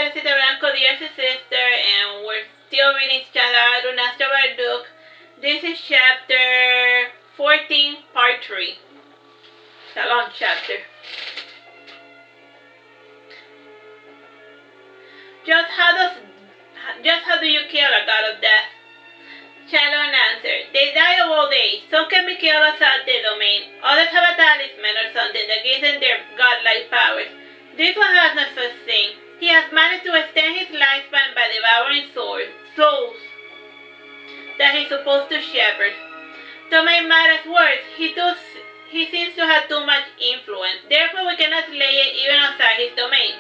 Felicita Blanco, dear sister, and we're still reading Saturnastra Marduke. This is chapter 14, part 3. It's a long chapter. Just how do you kill a god of death? Shalom answered, they die of old age. Some can be killed outside the domain. Others have a talisman or something that gives them their godlike powers. This one has no such thing. He has managed to extend his lifespan by devouring souls that he's supposed to shepherd. To make matters worse, he seems to have too much influence. Therefore, we cannot slay it even outside his domain.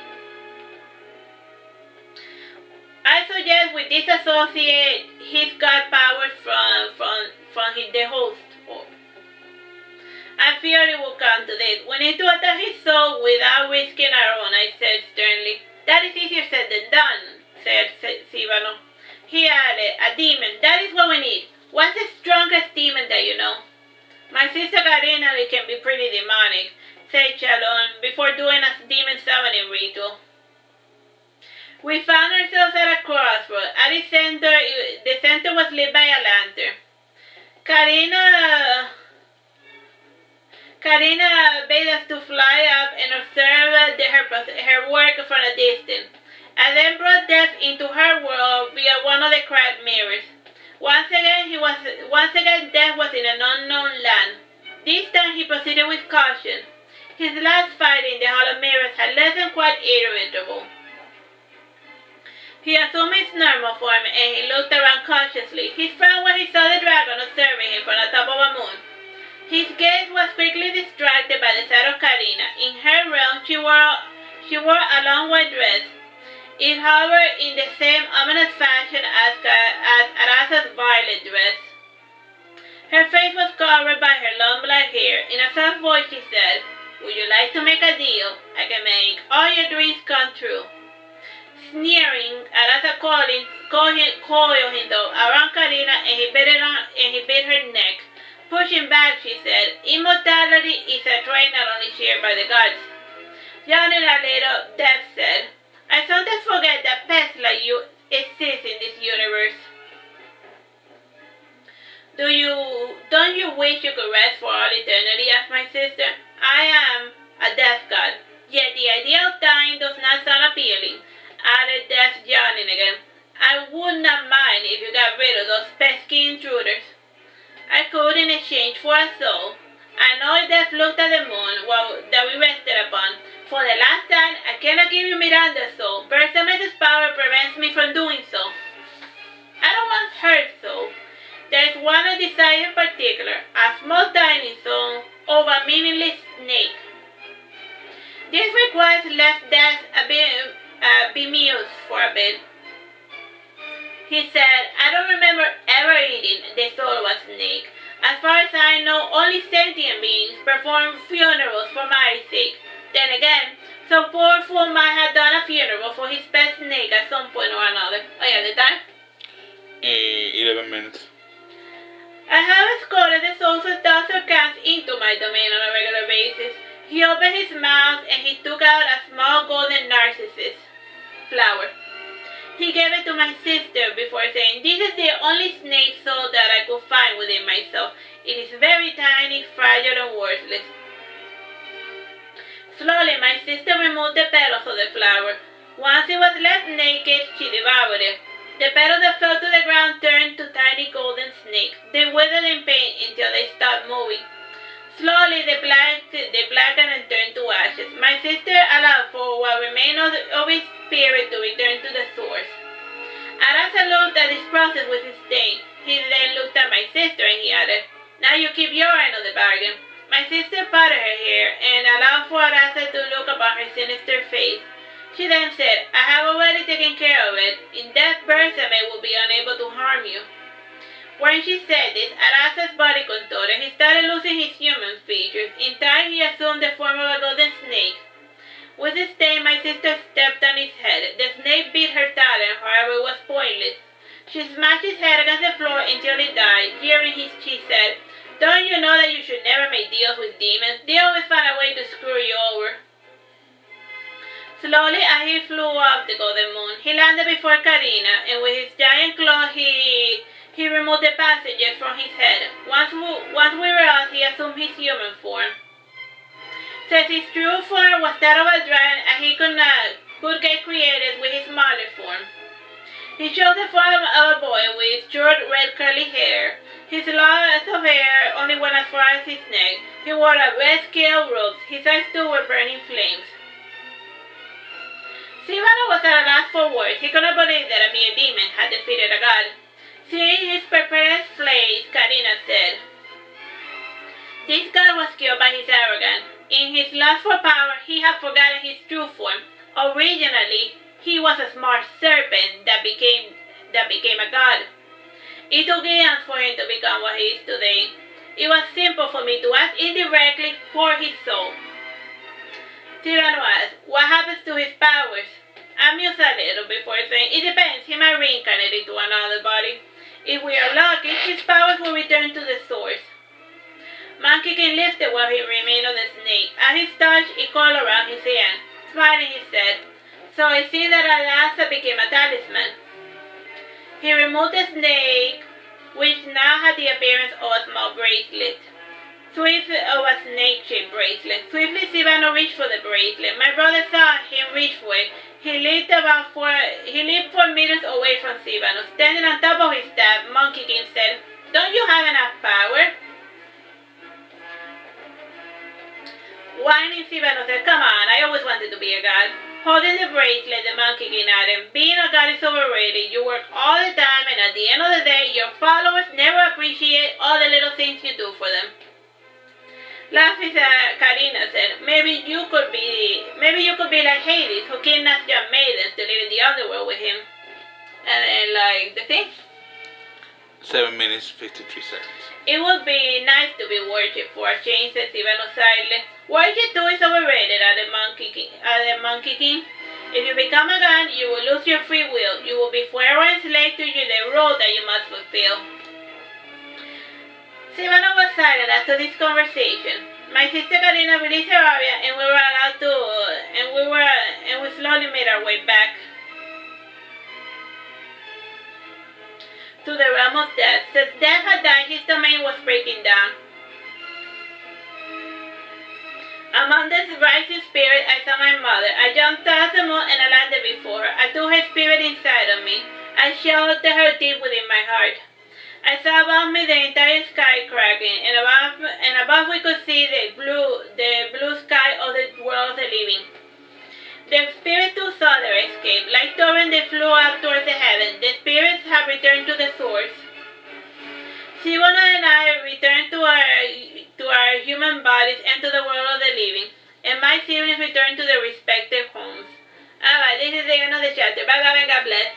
I suggest we disassociate his god powers from the host. I fear it will come to this. We need to attack his soul without risking our own, I said sternly. That is easier said than done, said Sivano. He added, a demon. That is what we need. What's the strongest demon that you know? My sister Karina can be pretty demonic, said Shalom, before doing a demon summoning ritual. We found ourselves at a crossroad. At the center was lit by a lantern. Karina bade us to fly up and observe her work from a distance, and then brought death into her world via one of the cracked mirrors. Once again, death was in an unknown land. This time he proceeded with caution. His last fight in the Hall of Mirrors had left him quite irritable. He assumed his normal form and he looked around cautiously. He frowned when he saw the dragon observing him from the top of a moon. His gaze was quickly distracted by the sight of Karina. In her realm, she wore a long white dress. It hovered in the same ominous fashion as Arasa's violet dress. Her face was covered by her long black hair. In a soft voice, she said, "Would you like to make a deal? I can make all your dreams come true." Sneering, Arasa coiled himself around Karina and he bit her neck. Pushing back, she said, "Immortality is a trait not only shared by the gods." Yawning a little, Death said, "I sometimes forget that pests like you exist in this universe." Don't you wish you could rest for all eternity?" asked my sister. "I am a death god, yet the idea of dying does not sound appealing," added Death, yawning again. "I would not mind if you got rid of those pesky intruders. I could in exchange for a soul." I know Death looked at the moon that we rested upon. "For the last time, I cannot give you Miranda's soul. Bersame's power prevents me from doing so." "I don't want her soul. There is one I desire in particular, a small tiny soul of a meaningless snake." This request left Death bemused for a bit. He said, "I don't remember ever eating the soul of a snake. As far as I know, only sentient beings perform funerals for my sake. Then again, some poor fool might have done a funeral for his pet snake at some point or another." Oh yeah, the time? 11 minutes. "I have escorted the souls of Dr. Kans into my domain on a regular basis." He opened his mouth and he took out a small golden narcissus flower. He gave it to my sister before saying, "This is the only snake soul that I could find within myself. It is very tiny, fragile, and worthless." Slowly, my sister removed the petals of the flower. Once it was left naked, she devoured it. The petals that fell to the ground turned to tiny golden snakes. They withered in pain until they stopped moving. Slowly, they blackened and turned to ashes. My sister allowed for what remained of his spirit to return to the source. Arasa looked at this process with disdain. He then looked at my sister and he added, "Now you keep your end of the bargain." My sister parted her hair and allowed for Arasa to look upon her sinister face. She then said, "I have already taken care of it. In death, Bersame will be unable to harm you." When she said this, Arasa's body contorted. He started losing his human features. In time, he assumed the form of a golden snake. With disdain, my sister stepped on his head. The snake bit her talon, however, it was pointless. She smashed his head against the floor until he died. Hearing his, she said, "Don't you know that you should never make deals with demons? They always find a way to screw you over." Slowly as he flew up the golden moon, he landed before Karina, and with his giant claw he removed the passages from his head. Once we were out, he assumed his human form. Since his true form was that of a dragon, and he could get created with his smaller form. He chose the form of a boy with short red curly hair. His locks of hair only went as far as his neck. He wore a red scale robe. His eyes too were burning flames. Sivana was at a loss for words. He could not believe that a mere demon had defeated a god. Seeing his perplexed face, Karina said, "This god was killed by his arrogance. In his lust for power, he had forgotten his true form. Originally, he was a smart serpent that became a god. It took eons for him to become what he is today. It was simple for me to ask indirectly for his soul." Cyrano asked, "What happens to his powers?" I mused a little before saying, "It depends. He might reincarnate into another body. If we are lucky, his powers will return to the source." Monkey King lifted what he remained of the snake. As he touched, it coiled around his hand. Smiling, he said, "So I see that Astra became a talisman." He removed the snake, which now had the appearance of a small bracelet. Of a snake-shaped bracelet. Swiftly, Sivano reached for the bracelet. My brother saw him reach for it. He leaped 4 meters away from Sivano. Standing on top of his staff, Monkey King said, "Don't you have enough power?" Whining, Sivano said, "Come on, I always wanted to be a god." Holding the bracelet, the Monkey King added, "Being a god is overrated. You work all the time, and at the end of the day, your followers never appreciate all the little things you do for them." Laughing, Karina said, maybe you could be like Hades, who kidnaps young maidens to live in the underworld with him." And then, like, the thing? 7 minutes, 53 seconds. "It would be nice to be worshipped for a change," said Sivano silently. "Worship too is overrated," at the Monkey King. "If you become a god, you will lose your free will. You will be forever enslaved to the role that you must fulfill." Sivano was silent after this conversation. My sister Karina released her aria, and we were allowed to, and we slowly made our way back to the realm of death. Since death had died, his domain was breaking down. Among the rising spirits, I saw my mother. I jumped past the moon and I landed before her. I took her spirit inside of me. I sheltered her deep within my heart. I saw above me the entire sky cracking, and above we could see the blue sky of the world of the living. The spirits too saw their escape. Like torrent, they flew up towards the heaven. The spirits have returned to the source. Sivana and I returned to our human bodies and to the world of the living, and my siblings returned to their respective homes. Alright, this is the end of the chapter. Bye bye and God bless.